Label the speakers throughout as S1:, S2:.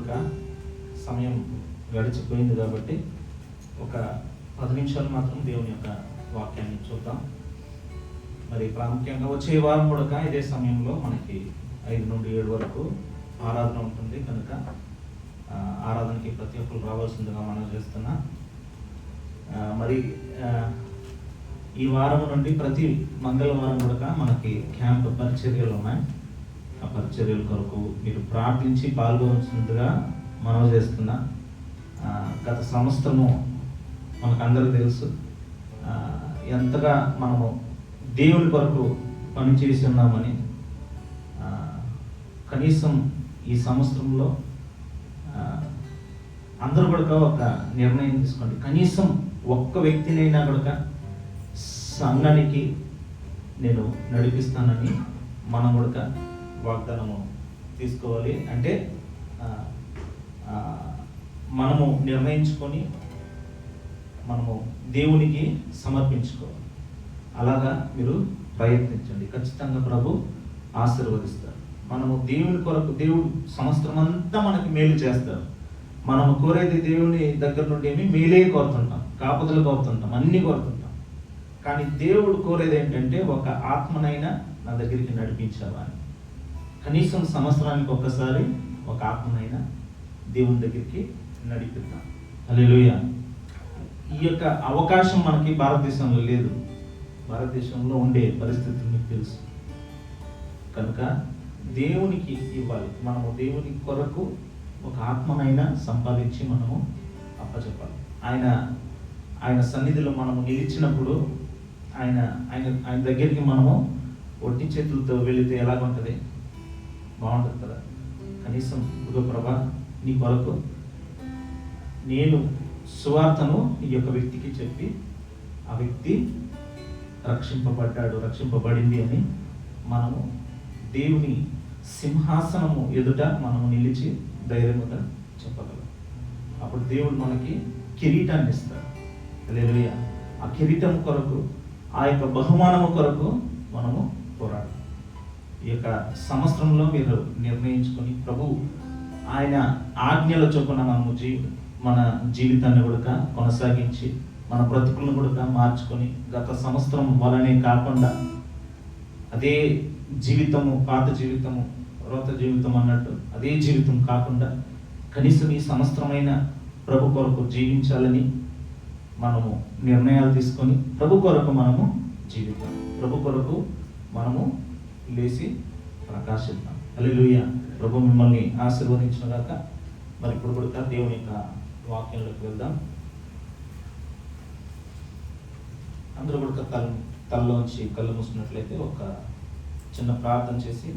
S1: కూడా సమయం గడిచిపోయింది కాబట్టి ఒక 10 నిమిషాలు మాత్రం దేవుని యొక్క వాక్యాన్ని చూద్దాం. మరి ప్రాముఖ్యంగా వచ్చే వారం కూడా ఇదే సమయంలో మనకి 5 నుండి 7 వరకు ఆరాధన ఉంటుంది కనుక ఆరాధనకి ప్రతి ఒక్కరు రావాల్సిందిగా మనం చేస్తున్నా. మరి ఈ వారం నుండి ప్రతి మంగళవారం కూడా మనకి క్యాంప్ పరిచర్యలు ఉన్నాయి. ఆ పరిచర్యల కొరకు మీరు ప్రార్థించి పాల్గొనవలసిందిగా మనం చేస్తున్నా. గత సంవత్సరము మనకందరికీ తెలుసు ఎంతగా మనము దేవుని కొరకు పనిచేసి ఉన్నామని. కనీసం ఈ సంవత్సరంలో అందరూ కూడా ఒక నిర్ణయం తీసుకోండి. కనీసం ఒక్క వ్యక్తినైనా కూడా సంఘానికి నేను నడిపిస్తానని మనం కూడా వాగ్దానము తీసుకోవాలి. అంటే మనము నిర్ణయించుకొని మనము దేవునికి సమర్పించుకోవాలి. అలాగా మీరు ప్రయత్నించండి, ఖచ్చితంగా ప్రభు ఆశీర్వదిస్తారు. మనము దేవుని కొరకు, దేవుడు సంవత్సరం అంతా మనకి మేలు చేస్తారు. మనము కోరేది దేవుని దగ్గర నుండి ఏమి మేలే కోరుతుంటాం, కాపుదలు కోరుతుంటాం, అన్నీ కోరుతుంటాం. కానీ దేవుడు కోరేది ఏంటంటే ఒక ఆత్మనైనా నా దగ్గరికి నడిపించావా అని. కనీసం సంవత్సరానికి ఒక్కసారి ఒక ఆత్మనైనా దేవుని దగ్గరికి నడిపిద్దాం. హల్లెలూయా. ఈ యొక్క అవకాశం మనకి భారతదేశంలో లేదు. భారతదేశంలో ఉండే పరిస్థితులు మీకు తెలుసు కనుక దేవునికి ఇవ్వాలి. మనము దేవుని కొరకు ఒక ఆత్మనైనా సంపాదించి మనము అప్పచెప్పాలి. ఆయన సన్నిధిలో మనము నిలిచినప్పుడు ఆయన దగ్గరికి మనము ఒట్టి చేతులతో వెళితే ఎలాగుంటుంది? బాగుంటుంది కదా. కనీసం ఇదిగో ప్రభా, నీ కొరకు నేను సువార్తను ఈ యొక్క వ్యక్తికి చెప్పి ఆ వ్యక్తి రక్షింపబడింది అని మనము దేవుని సింహాసనము ఎదుట మనము నిలిచి ధైర్యముగా చెప్పగలం. అప్పుడు దేవుడు మనకి కిరీటాన్ని ఇస్తాడు. హల్లెలూయా. ఆ కిరీటం కొరకు, ఆ యొక్క బహుమానము కొరకు మనము పోరాడాలి. ఈ యొక్క సంవత్సరంలో మీరు నిర్ణయించుకొని ప్రభు ఆయన ఆజ్ఞల చొప్పున మన జీవితాన్ని కూడా కొనసాగించి మన బ్రతుకులను కూడా మార్చుకొని గత సంవత్సరం వలనే కాకుండా అదే జీవితము, పాత జీవితము, రోత జీవితం అన్నట్టు అదే జీవితం కాకుండా కనీసం ఈ సంవత్సరమైన ప్రభు కొరకు జీవించాలని మనము నిర్ణయాలు తీసుకొని ప్రభు కొరకు మనము జీవితాం. ప్రభు కొరకు మనము లేచి ప్రకాశిద్దాం. హల్లెలూయా. ప్రభు మిమ్మల్ని ఆశీర్వదించిన గాక. మరి ఇప్పుడు కూడా దేవుని యొక్క వాక్యంలోకి వెళ్దాం. అందరూ కూడా తలలోంచి కళ్ళు మూసుకున్నట్లయితే ఒక చిన్న ప్రార్థన చేసి,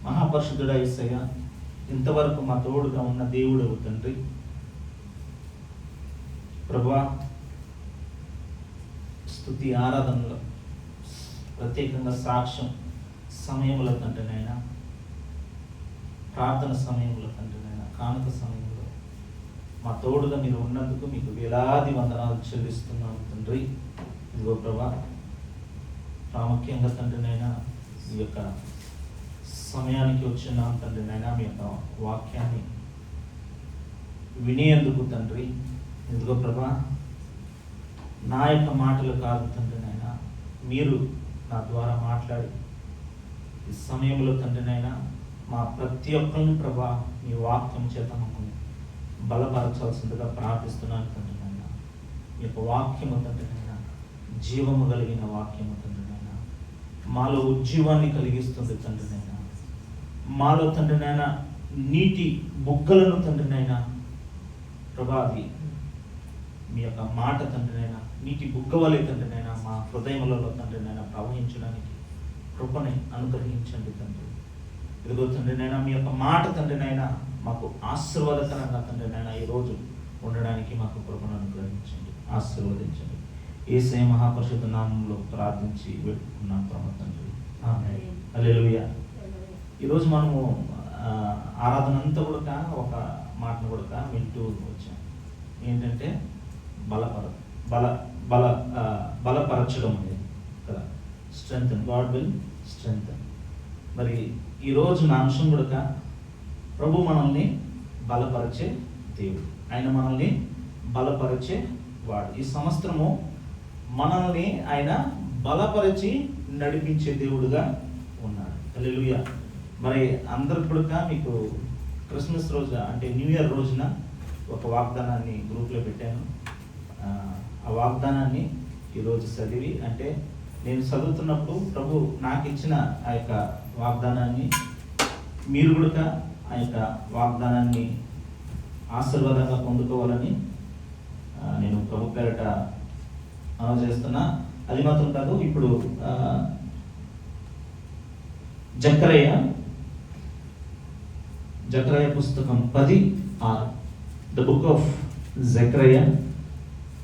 S1: మహాపరిశుద్ధుడా యేసయ్య, ఇంతవరకు మా తోడుగా ఉన్న దేవుడవు తండ్రి, ప్రభువా, స్తుతి ఆరాధనలో ప్రత్యేకంగా సాక్ష్యం సమయంలో తండ్రినైనా, ప్రార్థన సమయంలో తండ్రినైనా, కానుక సమయంలో మా తోడుగా మీరు ఉన్నందుకు మీకు వేలాది వందనాలు చెల్లిస్తున్నాను తండ్రి. ఇదిగో ప్రభా, ప్రాముఖ్యంగా తండ్రినైనా ఈ యొక్క సమయానికి వచ్చినాం తండ్రినైనా, మీ యొక్క వాక్యాన్ని వినేందుకు తండ్రి. ఇదిగో ప్రభా, నా యొక్క మాటలు కాదు తండ్రినైనా, మీరు నా ద్వారా మాట్లాడి ఈ సమయంలో తండ్రినైనా మా ప్రతి ఒక్కరిని ప్రభా మీ వాక్యం చేత మమ్మల్ని బలపరచాల్సిందిగా ప్రార్థిస్తున్నాను తండ్రినైనా. మీ యొక్క వాక్యము తండ్రినైనా జీవము కలిగిన వాక్యము తండ్రినైనా, మాలో ఉజ్జీవాన్ని కలిగిస్తుంది తండ్రినైనా, మాలో తండ్రినైనా నీటి బుగ్గలను తండ్రినైనా ప్రభా, అది మీ యొక్క మాట తండ్రినైనా నీటి బుగ్గవలే తండ్రినైనా మా హృదయములలో తండ్రినైనా ప్రవహించడానికి కృపని అనుగ్రహించండి తండ్రి. ఇదిగో తండ్రినైనా మీ యొక్క మాట తండ్రినైనా మాకు ఆశీర్వాదకరంగా తండ్రినైనా ఈరోజు ఉండడానికి మాకు కృపను అనుగ్రహించండి, ఆశీర్వదించండి. యేసయ్య మహాపరిశుద్ధ నామంలో ప్రార్థించి పెట్టుకున్నాం ప్రభు తండ్రి. ఆమేన్. హల్లెలూయా. ఈరోజు మనము ఆరాధన అంతా కూడా ఒక మాటను కూడా వింటూ వచ్చాం. ఏంటంటే బలపరచడం అనేది కదా. Strengthen, God will strengthen. మరి ఈరోజు నా అంశం కూడా ప్రభు మనల్ని బలపరిచే దేవుడు, ఆయన మనల్ని బలపరిచే వాడు. ఈ సంవత్సరము మనల్ని ఆయన బలపరిచి నడిపించే దేవుడుగా ఉన్నాడు. హల్లెలూయా. మరి అందరు కూడా మీకు క్రిస్మస్ రోజు అంటే న్యూ ఇయర్ రోజున ఒక వాగ్దానాన్ని గ్రూప్లో పెట్టాను. ఆ వాగ్దానాన్ని ఈరోజు చదివి, అంటే నేను చదువుతున్నప్పుడు ప్రభు నాకు ఇచ్చిన ఆ యొక్క వాగ్దానాన్ని మీరు కూడా ఆ యొక్క వాగ్దానాన్ని ఆశీర్వాదంగా పొందుకోవాలని నేను ప్రభు పేరట అనౌన్స్ చేస్తున్నా. అది మాత్రం కాదు, ఇప్పుడు జకర్యా పుస్తకం 10:6, ద బుక్ ఆఫ్ జకర్యా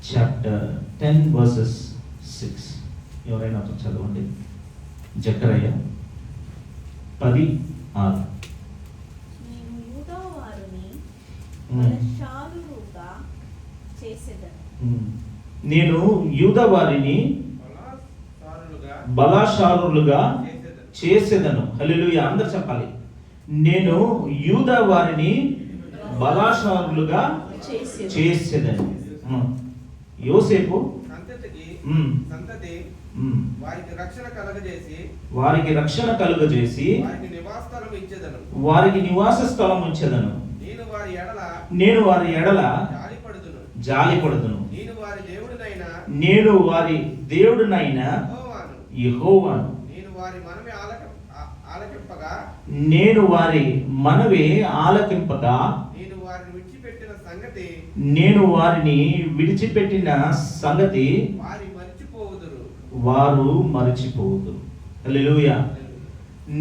S1: చాప్టర్ 10:6. ఎవరైనా చదవండి. జకర్యా 10:6. నేను యూదా వారిని బలాశాలులుగా చేసేదను. హల్లెలూయా. అందరు చెప్పాలి. నేను యూదా వారిని బలాశాలులుగా చేసేదను. యోసేపు వారికి రక్షణ కలుగజేసి వారికి నివాస స్థలం ఇచ్చేదను. నేను వారి ఎడల జాలిపడుదును. నేను వారి దేవుడినైనా యెహోవాను. నేను వారి మనవి ఆలకింపగా నేను వారిని విడిచిపెట్టిన సంగతి వారు మరిచిపోదురు. హల్లెలూయా.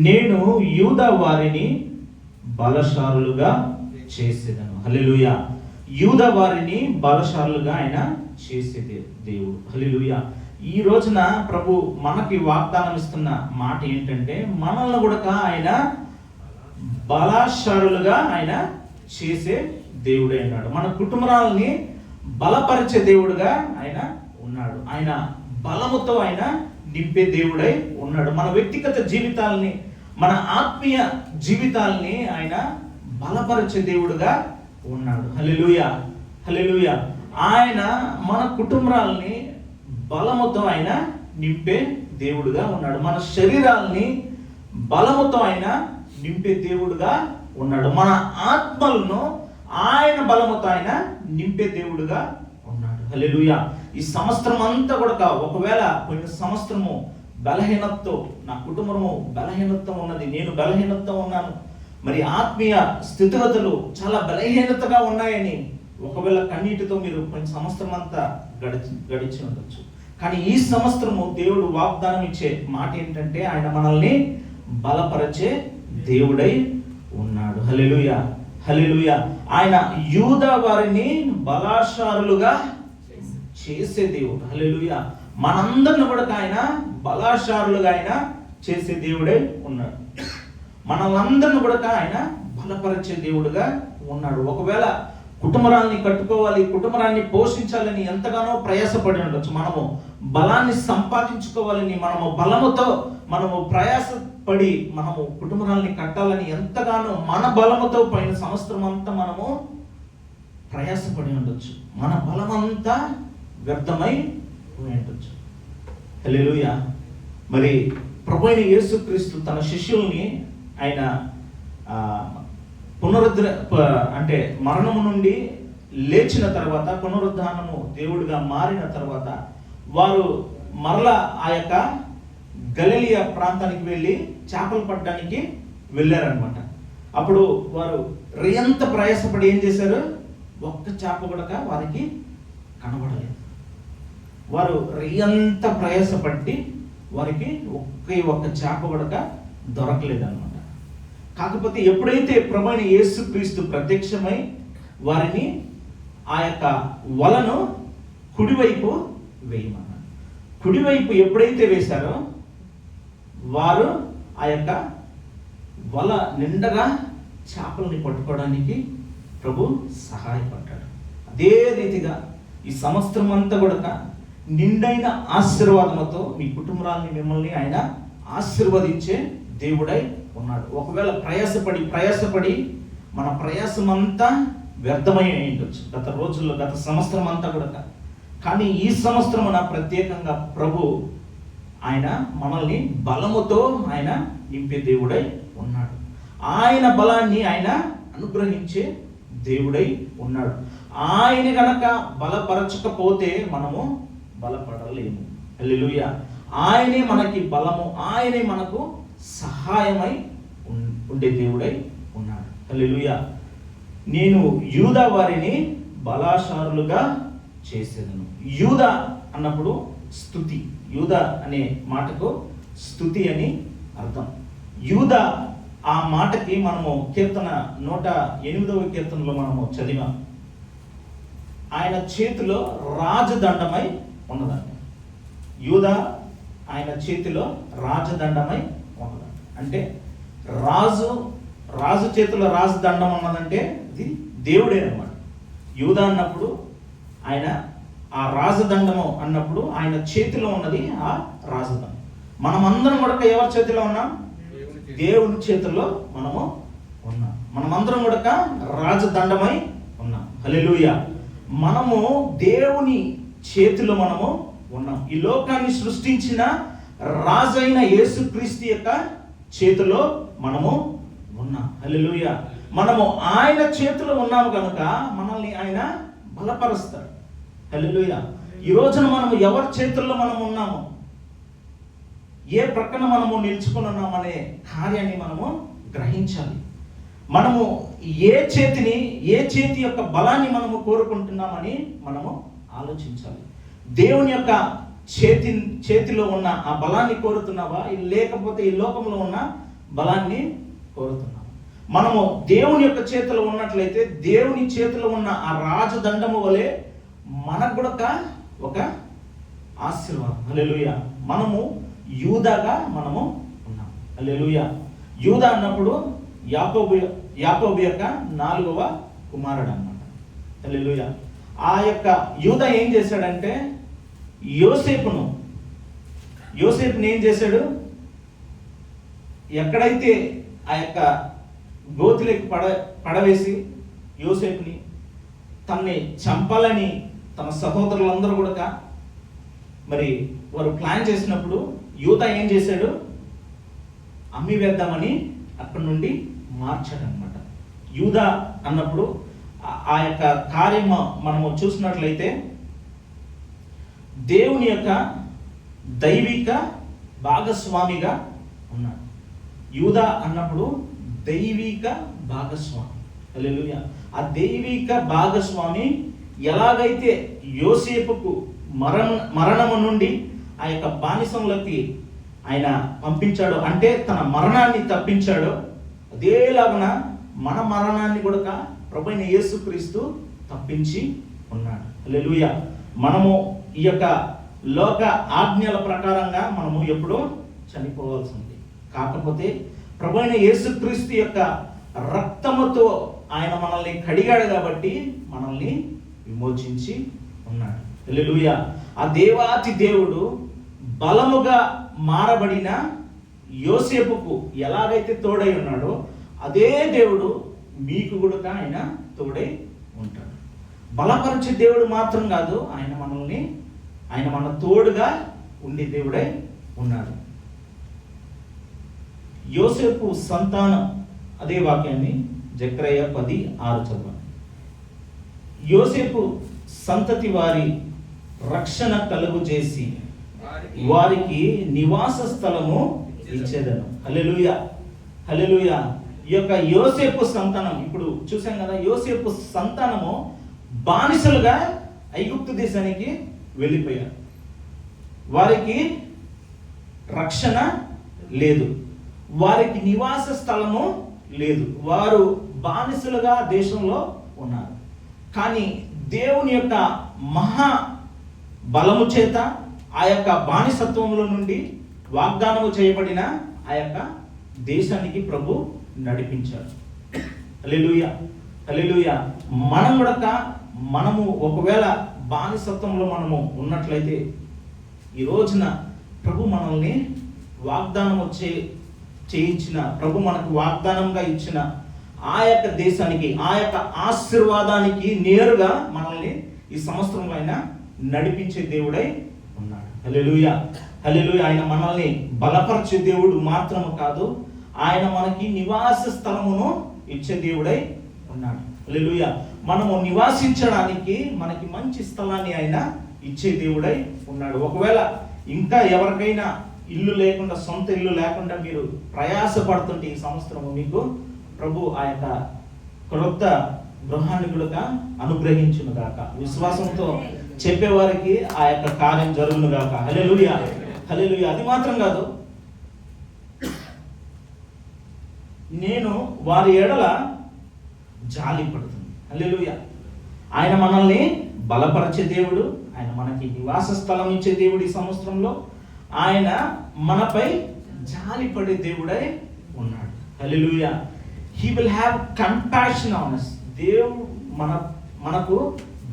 S1: నేను యూదా వారిని బలశాలులుగా చేసేదను. హల్లెలూయా. యూదా వారిని బలశాలులుగా ఆయన చేసే దేవుడు. హల్లెలూయా. ఈ రోజున ప్రభు మనకి వాగ్దానం ఇస్తున్న మాట ఏంటంటే, మనల్ని కూడా ఆయన బలశాలులుగా ఆయన చేసే దేవుడే అన్నాడు. మన కుటుంబాలని బలపరిచే దేవుడుగా ఆయన ఉన్నాడు. ఆయన బలముతో ఆయన నింపే దేవుడై ఉన్నాడు. మన వ్యక్తిగత జీవితాలని, మన ఆత్మీయ జీవితాలని ఆయన బలపరిచే దేవుడుగా ఉన్నాడు. హల్లెలూయా. హల్లెలూయా. ఆయన మన కుటుంబాలని బలముతో ఆయన నింపే దేవుడుగా ఉన్నాడు. మన శరీరాలని బలముతో ఆయన నింపే దేవుడుగా ఉన్నాడు. మన ఆత్మలను ఆయన బలముతో ఆయన నింపే దేవుడుగా ఉన్నాడు. హల్లెలూయా. ఈ సంవత్సరం అంతా కూడా, ఒకవేళ పోయిన సంవత్సరము బలహీనతతో, నా కుటుంబము బలహీనత ఉన్నది, నేను బలహీనత ఉన్నాను, మరి ఆత్మీయ స్థితిగతులు చాలా బలహీనతగా ఉన్నాయని ఒకవేళ కన్నీటితో మీరు పోయిన సంవత్సరం అంతా గడిచి ఉండొచ్చు. కానీ ఈ సంవత్సరము దేవుడు వాగ్దానం ఇచ్చే మాట ఏంటంటే, ఆయన మనల్ని బలపరిచే దేవుడై ఉన్నాడు. హల్లెలూయా. హల్లెలూయా. ఆయన యూదా వారిని బలాశాలులుగా చేసే దేవుడు. హల్లెలూయా. మనందరిని కూడా ఆయన బలాశాలులుగా ఆయన చేసే దేవుడై ఉన్నాడు. మనలందరిని కూడా ఆయన బలపరిచే దేవుడుగా ఉన్నాడు. ఒకవేళ కుటుంబరాన్ని కట్టుకోవాలి, కుటుంబరాన్ని పోషించాలని ఎంతగానో ప్రయాసపడి ఉండొచ్చు. మనము బలాన్ని సంపాదించుకోవాలని, మనము బలముతో మనము ప్రయాసపడి మనము కుటుంబరాన్ని కట్టాలని ఎంతగానో మన బలముతో పోయిన సంవత్సరం అంతా మనము ప్రయాసపడి ఉండొచ్చు. మన బలమంతా వ్యర్థమై ఉండొచ్చు. హల్లెలూయా. మరి ప్రభువైన యేసుక్రీస్తు తన శిష్యుల్ని ఆయన అంటే మరణము నుండి లేచిన తర్వాత, పునరుద్ధానము దేవుడిగా మారిన తర్వాత వారు మరలా ఆ యొక్క గలిలయ ప్రాంతానికి వెళ్ళి చేపలు పట్టడానికి వెళ్ళారనమాట. అప్పుడు వారు రియంత ప్రయాసపడి ఏం చేశారు? ఒక్క చేప కూడా వారికి కనబడలేదు. వారు రియంత ప్రయాసపట్టి వారికి ఒక్క చేప కూడా దొరకలేదు అనమాట. కాకపోతే ఎప్పుడైతే ప్రభువైన యేసుక్రీస్తు ప్రత్యక్షమై వారిని ఆ యొక్క వలను కుడివైపు వేయమన్నారు. కుడివైపు ఎప్పుడైతే వేశారో వారు ఆ యొక్క వల నిండగా చేపల్ని పట్టుకోవడానికి ప్రభు సహాయపడ్డాడు. అదే రీతిగా ఈ సంవత్సరం అంతా కూడా నిండైన ఆశీర్వాదముతో మీ కుటుంబాలని, మిమ్మల్ని ఆయన ఆశీర్వదించే దేవుడై ఉన్నాడు. ఒకవేళ ప్రయాసపడి మన ప్రయాసం అంతా వ్యర్థమై ఉండొచ్చు, గత రోజుల్లో, గత సంవత్సరం అంతా కూడా. కానీ ఈ సంవత్సరమున ప్రత్యేకంగా ప్రభు ఆయన మనల్ని బలముతో ఆయన నింపే దేవుడై ఉన్నాడు. ఆయన బలాన్ని ఆయన అనుగ్రహించే దేవుడై ఉన్నాడు. ఆయన గనక బలపరచకపోతే మనము బలపడలేము. హల్లెలూయా. ఆయనే మనకి బలము, ఆయనే మనకు సహాయమై ఉండే దేవుడై ఉన్నాడు. హల్లెలూయా. నేను యూదా వారిని బలాశారులుగా చేసేదను. యూదా అన్నప్పుడు స్తుతి. యూదా అనే మాటకు స్తుతి అని అర్థం. యూదా ఆ మాటకి మనము కీర్తన 108వ కీర్తనలో మనము చదివాం. ఆయన చేతిలో రాజదండమై ఉన్నదంట. యూదా ఆయన చేతిలో రాజదండమై ఉన్నదంట. అంటే రాజు చేతిలో రాజదండం ఉన్నదంటే ఇది దేవుడే అన్నమాట. యూదా అన్నప్పుడు ఆయన ఆ రాజదండము అన్నప్పుడు ఆయన చేతిలో ఉన్నది ఆ రాజదండం. మనమందరం కూడా ఎవరి చేతిలో ఉన్నాం? దేవుని చేతిలో మనము ఉన్నాం. మనమందరం కూడా రాజదండమై ఉన్నాం. హల్లెలూయా. మనము దేవుని చేతిలో మనము ఉన్నాం. ఈ లోకాన్ని సృష్టించిన రాజైన యేసుక్రీస్తు యొక్క చేతిలో మనము ఉన్నాం. హల్లెలూయా. మనము ఆయన చేతిలో ఉన్నాము కనుక మనల్ని ఆయన బలపరుస్తాడు. హల్లెలూయా. ఈ రోజున మనము ఎవరి చేతుల్లో మనం ఉన్నాము, ఏ ప్రక్కన మనము నిలుచుకుని ఉన్నామనే కార్యాన్ని మనము గ్రహించాలి. మనము ఏ చేతి యొక్క బలాన్ని మనము కోరుకుంటున్నామని మనము ఆలోచించాలి. దేవుని యొక్క చేతిలో ఉన్న ఆ బలాన్ని కోరుతున్నావా, లేకపోతే ఈ లోకంలో ఉన్న బలాన్ని కోరుతున్నావా? మనము దేవుని యొక్క చేతిలో ఉన్నట్లయితే దేవుని చేతిలో ఉన్న ఆ రాజదండము వలె మనకు కూడా ఒక ఆశీర్వాదం. హల్లెలూయా. మనము యూదాగా మనము ఉన్నాం. హల్లెలూయా. యూదా అన్నప్పుడు యాకోబు యొక్క 4వ కుమారుడు అన్నమాట. హల్లెలూయా. ఆ యొక్క యూదా ఏం చేశాడంటే యోసేపుని ఏం చేశాడు? ఎక్కడైతే ఆ యొక్క గోతిలోకి పడవేసి యోసేపుని తన్ని చంపాలని తన సహోదరులందరూ కూడా మరి వారు ప్లాన్ చేసినప్పుడు యూదా ఏం చేశాడు? అమ్మి వేద్దామని అక్కడి నుండి మార్చాడనమాట. యూదా అన్నప్పుడు ఆ యొక్క కార్యం మనము చూసినట్లయితే దేవుని యొక్క దైవిక భాగస్వామిగా ఉన్నాడు. యూదా అన్నప్పుడు దైవిక భాగస్వామి. హల్లెలూయా. ఆ దైవిక భాగస్వామి ఎలాగైతే యోసేపుకు మరణము నుండి ఆ యొక్క బానిసంలోకి ఆయన పంపించాడో, అంటే తన మరణాన్ని తప్పించాడో, అదేలాగున మన మరణాన్ని కూడా ప్రభువైన యేసుక్రీస్తు తప్పించి ఉన్నాడు. హల్లెలూయా. మనము ఈ యొక్క లోక ఆజ్ఞల ప్రకారంగా మనము ఎప్పుడో చనిపోవాల్సింది. కాకపోతే ప్రభువైన యేసుక్రీస్తు యొక్క రక్తముతో ఆయన మనల్ని కడిగాడు కాబట్టి మనల్ని విమోచించి ఉన్నాడు. హల్లెలూయా. ఆ దేవాతి దేవుడు బలముగా మారబడిన యోసేపుకు ఎలాగైతే తోడై ఉన్నాడో అదే దేవుడు మీకు కూడా ఆయన తోడై ఉంటాడు. బలపరిచే దేవుడు మాత్రం కాదు, ఆయన మన తోడుగా ఉండే దేవుడై ఉన్నాడు. యోసేపు సంతానం, అదే వాక్యాన్ని జకర్యా 10:6 చదవండి. యోసేపు సంతతి వారి రక్షణ కలుగు చేసి వారికి నివాస స్థలము ఇచ్చేదను. హల్లెలూయా. హల్లెలూయా. ఈ యొక్క యోసేపు సంతానం ఇప్పుడు చూసాం కదా. యోసేపు సంతానము బానిసలుగా ఐగుప్తు దేశానికి వెళ్ళిపోయారు. వారికి రక్షణ లేదు, వారికి నివాస స్థలము లేదు, వారు బానిసలుగా దేశంలో ఉన్నారు. కానీ దేవుని యొక్క మహా బలము చేత ఆ యొక్క బానిసత్వంలో నుండి వాగ్దానము చేయబడిన ఆ యొక్క దేశానికి ప్రభు నడిపించాడు. హల్లెలూయా. హల్లెలూయా. మనము ఒకవేళ బానిసత్వంలో మనము ఉన్నట్లయితే ఈ రోజున ప్రభు మనల్ని వాగ్దానం చేయించిన, ప్రభు మనకు వాగ్దానంగా ఇచ్చిన ఆ యొక్క దేశానికి, ఆ యొక్క ఆశీర్వాదానికి నేరుగా మనల్ని ఈ సంవత్సరంలో ఆయన నడిపించే దేవుడై ఉన్నాడు. హల్లెలూయా, హల్లెలూయా. ఆయన మనల్ని బలపరిచే దేవుడు మాత్రము కాదు, ఆయన మనకి నివాస స్థలమును ఇచ్చే దేవుడై ఉన్నాడు. హల్లెలూయా. మనము నివాసించడానికి మనకి మంచి స్థలాన్ని ఆయన ఇచ్చే దేవుడై ఉన్నాడు. ఒకవేళ ఇంకా ఎవరికైనా ఇల్లు లేకుండా, సొంత ఇల్లు లేకుండా మీరు ప్రయాసపడుతుంటే ఈ సంవత్సరము మీకు ప్రభు ఆ యొక్క క్రొత్త గృహాన్ని కూడా అనుగ్రహించును గాక. విశ్వాసంతో చెప్పేవారికి ఆ యొక్క కార్యం జరుగును గాక. హల్లెలూయా, హల్లెలూయా. అది మాత్రం కాదు, నేను వారి ఎడల జాలి పడుతుంది. హల్లెలూయా. ఆయన మనల్ని బలపరిచే దేవుడు, ఆయన మనకి నివాస స్థలం ఇచ్చే దేవుడు. ఈ సంవత్సరంలో ఆయన మనపై జాలి పడే దేవుడై ఉన్నాడు. Hallelujah. He will have compassion on us. దేవుడు మనకు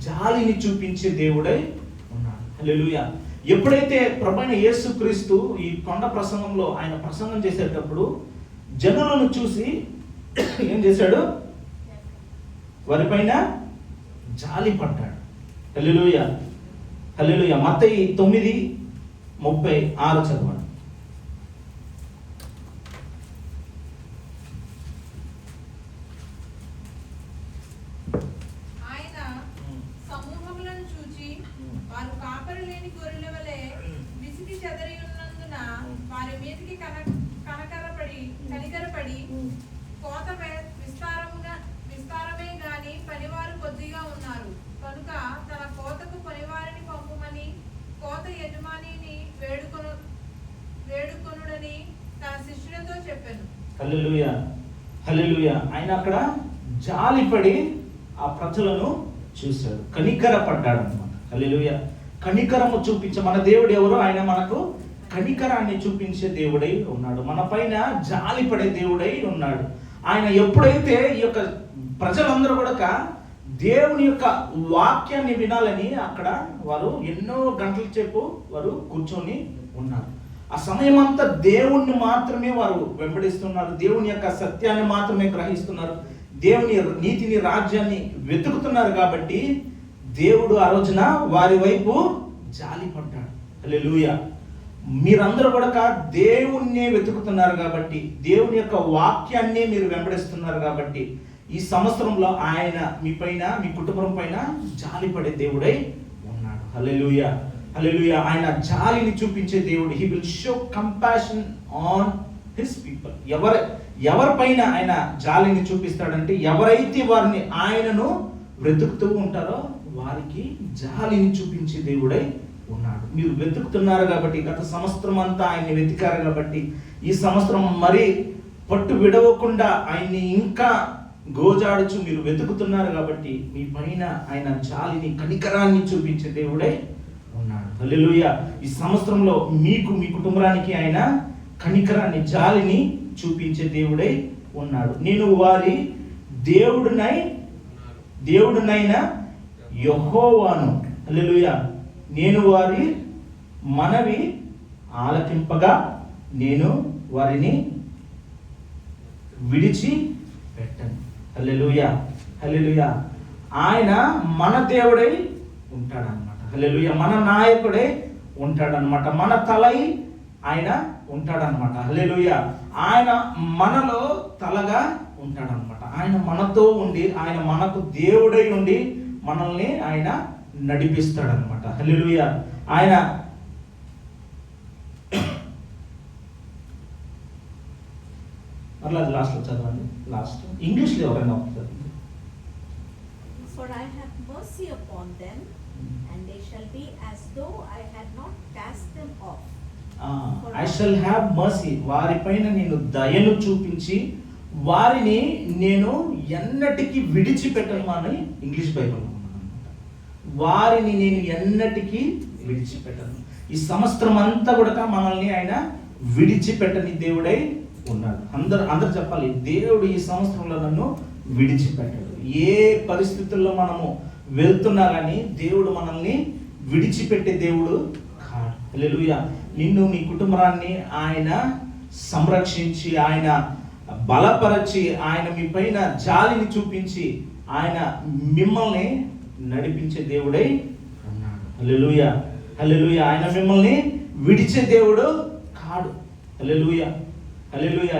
S1: జాలిని చూపించే దేవుడై ఉన్నాడు. హల్లెలూయా. ఎప్పుడైతే ప్రభువైన యేసుక్రీస్తు ఈ కొండ ప్రసంగంలో ఆయన ప్రసంగం చేసేటప్పుడు జనులను చూసి ఏం చేశాడు? వారిపైన జాలి పడ్డాడు. హల్లెలూయా, హల్లెలూయా. మత్తయి 9:36 చదవండి.
S2: విస్తారమే గాని పనివారు కొద్దిగా ఉన్నారు కనుక తన కోతకు పనివారిని పంపుమని కోత యజమానిని వేడుకొనుడని తన శిష్యులతో చెప్పాను.
S1: హల్లెలూయా, హల్లెలూయా. ఆయన అక్కడ జాలిపడి ఆ ప్రజలను చూశాడు, కనికరపడ్డాడు అన్నమాట. హల్లెలూయా. కనికరము చూపించే మన దేవుడు ఎవరు? ఆయన మనకు కనికరాన్ని చూపించే దేవుడై ఉన్నాడు, మన పైన జాలిపడే దేవుడై ఉన్నాడు. ఆయన ఎప్పుడైతే ఈ యొక్క ప్రజలందరూ కూడా దేవుని యొక్క వాక్యాన్ని వినాలని అక్కడ వారు ఎన్నో గంటల సేపు వారు కూర్చొని ఉన్నారు. ఆ సమయం అంతా దేవుణ్ణి మాత్రమే వారు వెంబడిస్తున్నారు, దేవుని యొక్క సత్యాన్ని మాత్రమే గ్రహిస్తున్నారు, దేవుని నీతిని, రాజ్యాన్ని వెతుకుతున్నారు. కాబట్టి దేవుడు ఆ రోజున వారి వైపు జాలి పడ్డాడు. హల్లెలూయా. మీరందరూ కూడా దేవుణ్ణి వెతుకుతున్నారు కాబట్టి, దేవుని యొక్క వాక్యాన్ని మీరు వెంబడిస్తున్నారు కాబట్టి ఈ సంవత్సరంలో ఆయన మీ పైన, మీ కుటుంబం పైన జాలిపడే దేవుడై ఉన్నాడు. హల్లెలూయా, హల్లెలూయా. ఆయన జాలిని చూపించే దేవుడు. He will show compassion on his people. ఎవరిపైన ఆయన జాలిని చూపిస్తాడంటే ఎవరైతే వారిని ఆయనను వెతుకుతూ ఉంటారో వారికి జాలిని చూపించే దేవుడై ఉన్నాడు. మీరు వెతుకుతున్నారు కాబట్టి, గత సంవత్సరం అంతా ఆయన్ని వెతికారు కాబట్టి ఈ సంవత్సరం మరి పట్టు విడవకుండా ఆయన్ని ఇంకా గోజాడుచు మీరు వెతుకుతున్నారు కాబట్టి మీ పైన ఆయన జాలిని, కనికరాన్ని చూపించే దేవుడై ఉన్నాడు. హల్లెలూయా. ఈ సంవత్సరంలో మీకు, మీ కుటుంబానికి ఆయన కనికరాన్ని, జాలిని చూపించే దేవుడై ఉన్నాడు. నేను వారి దేవుడునైన యెహోవాను. హల్లెలూయా. నేను వారి మనవి ఆలకింపగా నేను వారిని విడిచి పెట్టను. హల్లెలూయా, హల్లెలూయా. ఆయన మన దేవుడై ఉంటాడనమాట. హల్లెలూయా. మన నాయకుడై ఉంటాడనమాట, మన తలై ఆయన ఉంటాడనమాట. హల్లెలూయా. ఆయన మనలో తలగా ఉంటాడనమాట. ఆయన మనతో ఉండి, ఆయన మనకు దేవుడై ఉండి మనల్ని ఆయన నడిపిస్తాడనమాట. హల్లెలూయా. ఆయన మరలా లాస్ట్ లో చదవండి. లాస్ట్ ఇంగ్లీష్ లో ఎవరైనా చదవండి.
S3: For I have mercy upon them, and they shall be as though I had not cast them off.
S1: I shall have mercy. వారిపైన నేను దయను చూపించి వారిని నేను ఎన్నటికీ విడిచిపెట్టను అని ఇంగ్లీష్ బైబిల్. వారిని నేను ఎన్నటికీ విడిచిపెట్టను. ఈ సంవత్సరం అంతా కూడా మనల్ని ఆయన విడిచిపెట్టని దేవుడై ఉన్నాడు. అందరు చెప్పాలి, దేవుడు ఈ సంవత్సరంలో నన్ను విడిచిపెట్టాడు. ఏ పరిస్థితుల్లో మనము వెళ్తున్నా కానీ దేవుడు మనల్ని విడిచిపెట్టే దేవుడు కాదు. హల్లెలూయా. నిన్ను, నీ కుటుంబాన్ని ఆయన సంరక్షించి, ఆయన బలపరచి ఆయన మీ పైన జాలిని చూపించి ఆయన మిమ్మల్ని నడిపించే దేవుడై ఉన్నాడు. హల్లెలూయా, హల్లెలూయా. ఆయన మిమ్మల్ని విడిచే దేవుడు కాడు. హల్లెలూయా, హల్లెలూయా.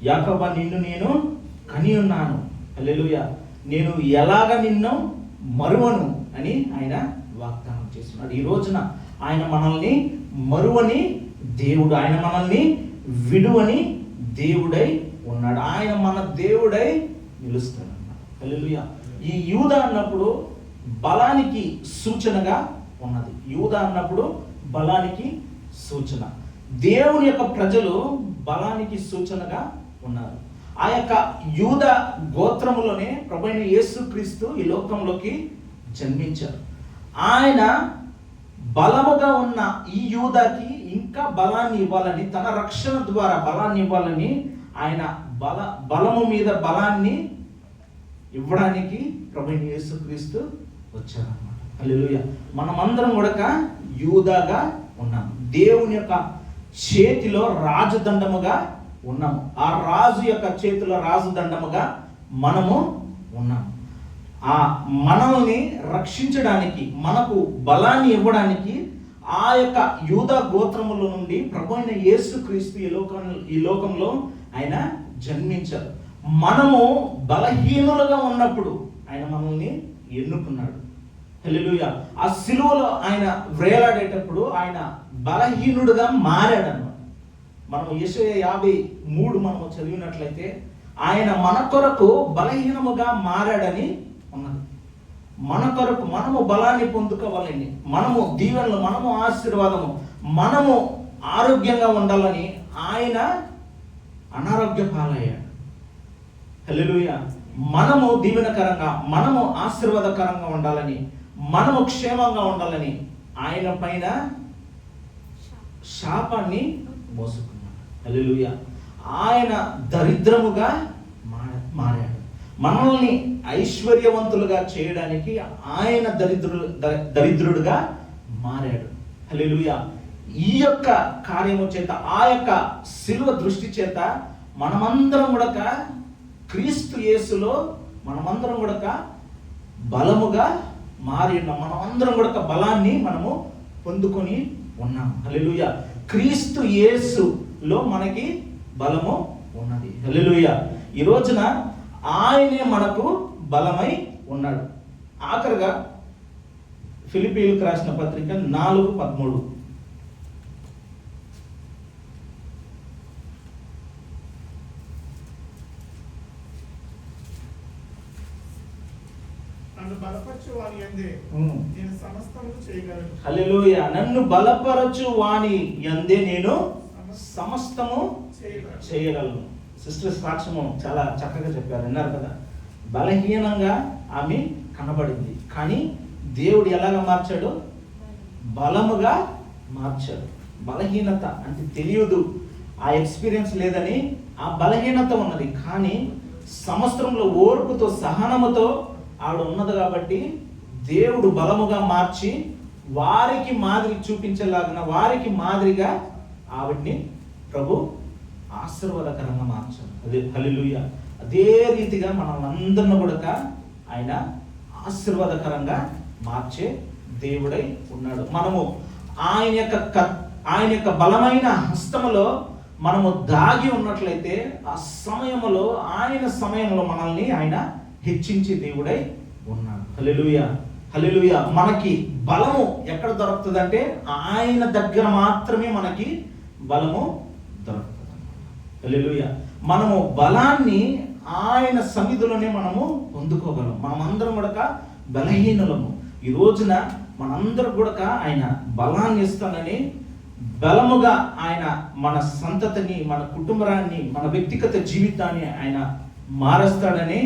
S1: యాకోబా, నిన్ను నేను కని ఉన్నాను. హల్లెలూయా. నేను ఎలాగ నిన్ను మరువను అని ఆయన వాగ్దానం చేస్తున్నాడు. ఈ రోజున ఆయన మనల్ని మరువని దేవుడు, ఆయన మనల్ని విడువని దేవుడై ఉన్నాడు. ఆయన మన దేవుడై నిలుస్తాడు అన్నమాట. హల్లెలూయా. ఈ యూదా అన్నప్పుడు బలానికి సూచనగా ఉన్నది. యూదా అన్నప్పుడు బలానికి సూచన. దేవుని యొక్క ప్రజలు బలానికి సూచనగా ఉన్నారు. ఆ యొక్క యూద గోత్రములోనే ప్రభువైన యేసుక్రీస్తు ఈ లోకంలోకి జన్మించారు. ఆయన బలముగా ఉన్న ఈ యూదాకి ఇంకా బలాన్ని ఇవ్వాలని, తన రక్షణ ద్వారా బలాన్ని ఇవ్వాలని ఆయన బలము మీద బలాన్ని ఇవ్వడానికి ప్రభువైన యేసుక్రీస్తు వచ్చారన్నమాట. హల్లెలూయా. మనమందరం కూడా యూదాగా ఉన్నాం. దేవుని యొక్క చేతిలో రాజదండముగా ఉన్నాము. ఆ రాజు యొక్క చేతిలో రాజదండముగా మనము ఉన్నాము. ఆ మనల్ని రక్షించడానికి, మనకు బలాన్ని ఇవ్వడానికి ఆ యొక్క యూదా గోత్రముల నుండి ప్రభువైన యేసుక్రీస్తు ఈ లోకంలో ఆయన జన్మించారు. మనము బలహీనులుగా ఉన్నప్పుడు ఆయన మనల్ని ఎన్నుకున్నాడు. హల్లెలూయా. ఆ సిలువలో ఆయన వేలాడేటప్పుడు ఆయన బలహీనుడుగా మారాడన్నమాట. మనం యెషయా 53 మనము చదివినట్లయితే ఆయన మన కొరకు బలహీనముగా మారాడని ఉన్నది. మన కొరకు మనము బలాన్ని పొందుకోవాలని, మనము దీవెనలు, మనము ఆశీర్వాదము, మనము ఆరోగ్యంగా ఉండాలని ఆయన అనారోగ్య పాలయ్యాడు. హల్లెలూయా. మనము దీవెనకరంగా, మనము ఆశీర్వాదకరంగా ఉండాలని, మనము క్షేమంగా ఉండాలని ఆయన పైన శాపాన్ని మోసుకున్నాడు. హల్లెలూయా. ఆయన దరిద్రముగా మారాడు. మనల్ని ఐశ్వర్యవంతులుగా చేయడానికి ఆయన దరిద్రుడుగా మారాడు. హల్లెలూయా. ఈ యొక్క కార్యము చేత, ఆ యొక్క శిలువ దృష్టి చేత మనమందరం కూడా క్రీస్తు యేసులో మనమందరం కూడా బలముగా మారి ఉన్నాం. మనమందరం కూడా బలాన్ని మనము పొందుకొని ఉన్నాం. హల్లెలూయా. క్రీస్తు యేసులో మనకి బలము ఉన్నది. హల్లెలూయా. ఈ రోజున ఆయనే మనకు బలమై ఉన్నాడు. ఆఖరిగా ఫిలిప్పీయులకు రాసిన పత్రిక 4:13. హల్లెలూయా. నన్ను బలపరచు వాని యందే నేను సమస్తము చేయగలను. సిస్టర్ సాక్ష్యము చాలా చక్కగా చెప్పారు, విన్నారు కదా. బలహీనంగా ఆమె కనబడింది, కానీ దేవుడు ఎలాగ మార్చాడు? బలముగా మార్చాడు. బలహీనత అంటే తెలియదు, ఆ ఎక్స్పీరియన్స్ లేదని ఆ బలహీనత ఉన్నది, కానీ సంవత్సరంలో ఓర్పుతో సహనముతో ఆవిడ ఉన్నది కాబట్టి దేవుడు బలముగా మార్చి వారికి మాదిరి చూపించేలాగిన, వారికి మాదిరిగా ఆవిడ్ని ప్రభు ఆశీర్వాదకరంగా మార్చాడు. అదే హల్లెలూయా. అదే రీతిగా మనల్ని కూడా ఆయన ఆశీర్వాదకరంగా మార్చే దేవుడై ఉన్నాడు. మనము ఆయన యొక్క బలమైన హస్తములో మనము దాగి ఉన్నట్లయితే ఆ సమయంలో, ఆయన సమయంలో మనల్ని ఆయన హెచ్చించే దేవుడై ఉన్నాడు. హల్లెలూయా, హల్లెలూయా. మనకి బలము ఎక్కడ దొరుకుతుందంటే ఆయన దగ్గర మాత్రమే మనకి బలము దొరుకుతుంది. హల్లెలూయా. మనము బలాన్ని ఆయన సన్నిధిలోనే మనము పొందుకోగలం. మనమందరం కూడా బలహీనులము. ఈ రోజున మనందరం కూడా ఆయన బలాన్ని ఇస్తానని, బలముగా ఆయన మన సంతతిని, మన కుటుంబాన్ని, మన వ్యక్తిగత జీవితాన్ని ఆయన మారుస్తాడని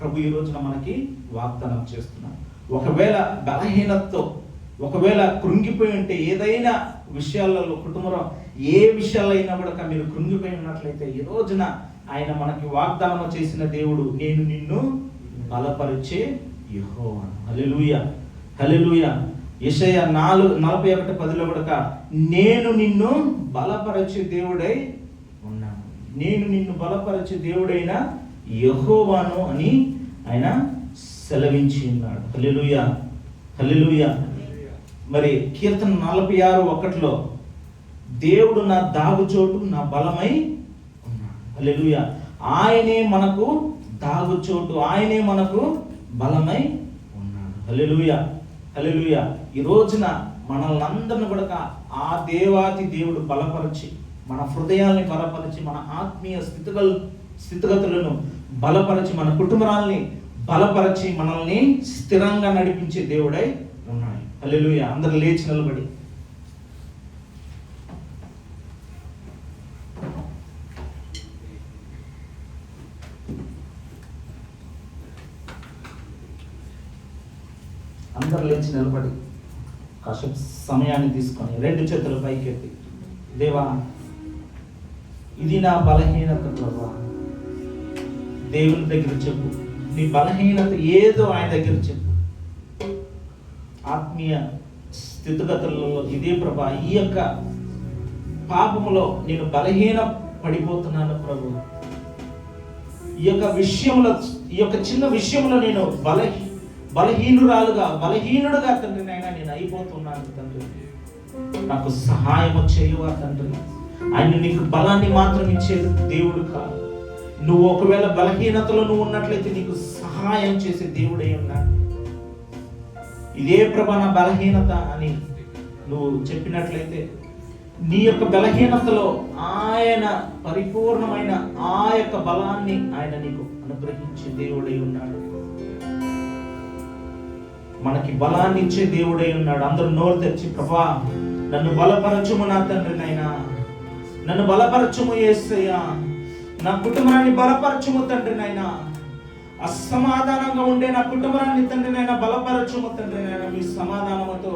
S1: ప్రభు ఈ రోజున మనకి వాగ్దానం చేస్తున్నాడు. ఒకవేళ బలహీనతతో, ఒకవేళ కృంగిపోయి ఉంటే, ఏదైనా విషయాలలో, కుటుంబంలో ఏ విషయాలైనా కూడా మీరు కృంగిపోయి ఉన్నట్లయితే, ఈ రోజున ఆయన మనకి వాగ్దానం చేసిన దేవుడు, నేను నిన్ను బలపరిచే యెహోవా. హల్లెలూయా, హల్లెలూయా. యెషయా 4:41 కూడా నేను నిన్ను బలపరిచే దేవుడై ఉన్నాను. నేను నిన్ను బలపరచే దేవుడైన యెహోవాను అని ఆయన సెలవించి ఉన్నాడు. హల్లెలూయా, హల్లెలూయా. మరి కీర్తన 46:1 దేవుడు నా దాగుచోటు, నా బలమై ఉన్నాడు. హల్లెలూయా. ఆయనే మనకు దాగుచోటు, ఆయనే మనకు బలమై ఉన్నాడు. హల్లెలూయా, హల్లెలూయా. ఈ రోజున మనల్ని అందరిని కూడా ఆ దేవాతి దేవుడు బలపరిచి, మన హృదయాల్ని బలపరిచి, మన ఆత్మీయ స్థితిగతులను బలపరిచి, మన కుటుంబాలని బలపరిచి, మనల్ని స్థిరంగా నడిపించే దేవుడై ఉన్నాడు. హల్లెలూయా. అందరూ లేచి నిలబడి కాసేపు సమయాన్ని తీసుకొని 2 చేతులు పైకెత్తి, దేవా ఇది నా బలహీనత ప్రభా, దేవుని దగ్గర చెప్పు. నీ బలహీనత ఏదో ఆయన దగ్గర చెప్పు. ఆత్మీయ స్థితిగతులలో ఇదే ప్రభా, ఈ యొక్క పాపములో నేను బలహీన పడిపోతున్నాను ప్రభు. ఈ యొక్క విషయంలో, ఈ యొక్క చిన్న విషయంలో నేను బలహీనుడుగా తండ్రి నాయన నేను అయిపోతున్నాను తండ్రి. నాకు సహాయము చేయవా తండ్రి. ఆయన నీకు బలాన్ని మాత్రం ఇచ్చేది దేవుడు కాదు. నువ్వు ఒకవేళ బలహీనతలో నువ్వు ఉన్నట్లయితే నీకు సహాయం చేసే దేవుడై ఉన్నాడు. ఇదే ప్రభా నా బలహీనత అని నువ్వు చెప్పినట్లయితే నీ యొక్క బలహీనతలో ఆయన పరిపూర్ణమైన ఆ యొక్క బలాన్ని ఆయన నీకు అనుగ్రహించే దేవుడై ఉన్నాడు. మనకి బలాన్ని ఇచ్చే దేవుడై ఉన్నాడు. అందరూ నోరు తెచ్చి, ప్రభా నన్ను బలపరచుము నా తండ్రి నాయనా, నన్ను బలపరచుము యేసయ్యా, నా కుటుంబాన్ని బలపరచుము తండ్రి నాయనా, అసమాధానంగా ఉండే నా కుటుంబాన్ని తండ్రి నాయనా బలపరచుము తండ్రి నాయనా. మీ సమాధానముతో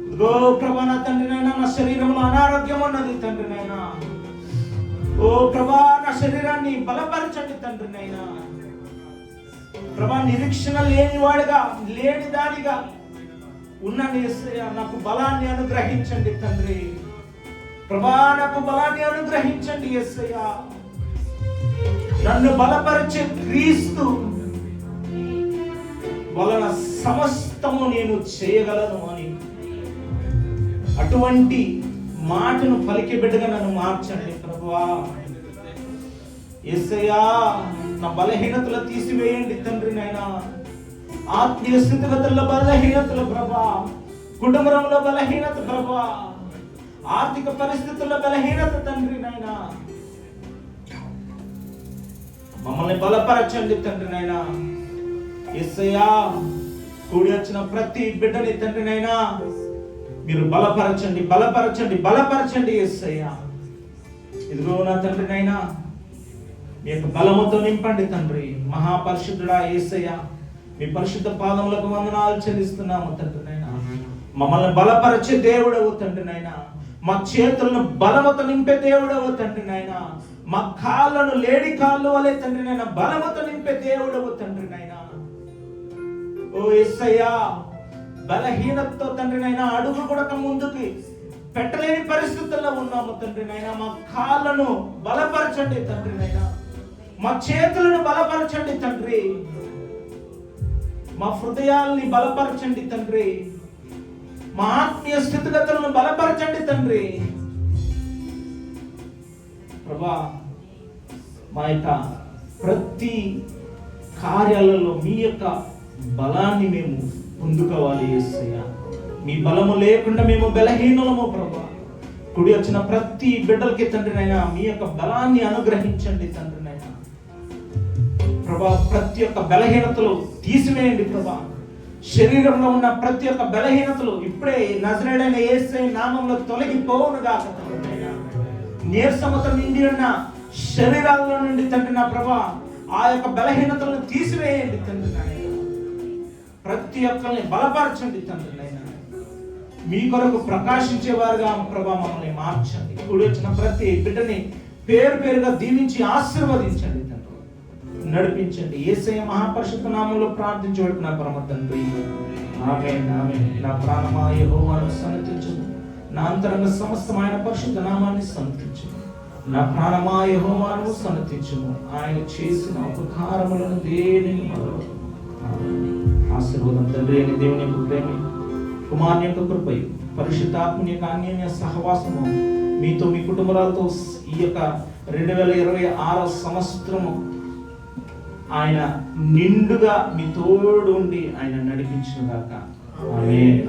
S1: ఇదిగో ప్రభా నా తండ్రి నాయనా, నా శరీరంలో అనారోగ్యం ఉన్నది తండ్రి నాయనా. ఓ ప్రభా నా శరీరాన్ని బలపరచండి తండ్రి నాయనా. ప్రభా నిరీక్షణ లేనివాడుగా, లేని దానిగా ఉన్నాను యేసయ్యా, నాకు బలాన్ని అనుగ్రహించండి తండ్రి. ప్రభా నాకు బలాన్ని అనుగ్రహించండి యేసయ్యా. నన్ను బలపరిచే క్రీస్తు వలన సమస్తము నేను చేయగలను అని అటువంటి మాటను పలికే బిడ్డగా నన్ను మార్చండి ప్రభువా. యేసయ్యా నా బలహీనతలు తీసివేయండి తండ్రి నాయనా. ఆత్మీయ స్థితిగతుల్లో బలహీనతలు ప్రభా, కుటుంబంలో బలహీనత ప్రభా, ఆర్థిక పరిస్థితుల్లో బలహీనత తండ్రి నాయనా. మమ్మల్ని బలపరచండి తండ్రి నాయనా. యేసయ్యా కూడి వచ్చిన ప్రతి బిడ్డని తండ్రి నాయనా మీరు బలపరచండి, బలపరచండి, బలపరచండి యేసయ్యా. ఇదిగో నా తండ్రి నాయనా మీ యొక్క బలముతో నింపండి తండ్రి. మహాపరిశుద్ధుడా యేసయ్యా, మీ పరిశుద్ధ పాదములకు వందనాలు చెల్లిస్తున్నాము తండ్రి నాయనా. మమ్మల్ని బలపరిచే దేవుడవు తండ్రి నాయనా. మా చేతులను బలముతో నింపే దేవుడవు తండ్రి నాయనా. మా కాళ్ళను లేడి కాళ్ళు వలె తండ్రి నాయనా బలముతో నింపే దేవుడవు తండ్రి నాయనా. ఓ యేసయ్యా బలహీనతతో తండ్రి నాయనా అడుగు కూడా ముందుకి పెట్టలేని పరిస్థితుల్లో ఉన్నాము తండ్రి నాయనా. మా కాళ్ళను బలపరచండి తండ్రి నాయనా. మా చేతులను బలపరచండి తండ్రి. మా హృదయాల్ని బలపరచండి తండ్రి. మా ఆత్మీయ స్థితిగతులను బలపరచండి తండ్రి. ప్రభా మా యొక్క ప్రతి కార్యాలలో మీ యొక్క బలాన్ని మేము పొందుకోవాలి యేసయ్యా. మీ బలము లేకుండా మేము బలహీనులము ప్రభా. కుడి వచ్చిన ప్రతి బిడ్డలకి తండ్రి నాయనా మీ యొక్క బలాన్ని అనుగ్రహించండి తండ్రి నాయనా. ప్రభా ప్రతి ఒక్క బలహీనతలు తీసివేయండి ప్రభా. శరీరంలో ఉన్న ప్రతి ఒక్క బలహీనతలు ఇప్పుడే నజరేయుడైన యేసయ్య నామములో తొలగిపోవునుగా తండ్రి నాయనా. నీరసముతో నిండి ఉన్న శరీరాల్లో నుండి తండ్రి నా ప్రభా ఆ యొక్క బలహీనతలను తీసివేయండి తండ్రి నాయనా. ప్రతి ఒక్కరిని బలపరచండి తండ్రి నాయనా. మీ కొరకు ప్రకాశించేవారుగా ప్రభా మమ్మల్ని మార్చండి. కూడి వచ్చిన ప్రతి బిడ్డని పేరు పేరుగా దీవించి ఆశీర్వదించండి తండ్రి, నడిపించండి. యేసయ్య మహాపరిశుద్ధ నామములో ప్రార్థించబడుతున్న పరమ తండ్రి, ఆమేన్, ఆమేన్. నా ప్రాణమా యెహోవాను సన్నతించుము, నా అంతరంగ సమస్తమైన పరిశుద్ధ నామాన్ని సన్నతించుము. నా ప్రాణమా యెహోవాను సన్నతించుము, ఆయన చేసిన ఉపకారములను దేనిని మరవకు. ఆశీర్వాదం తండ్రి అయిన దేవుని యొక్క ప్రేమ, కుమారుని యొక్క కృపయు, పరిశుద్ధాత్మని యొక్క అన్యోన్య సహవాసము మీతో, మీ కుటుంబాలతో ఈ యొక్క 2026 సంవత్సరము ఆయన నిండుగా మీ తోడు ఉండి ఆయన నడిపించుగాక. ఆమేన్.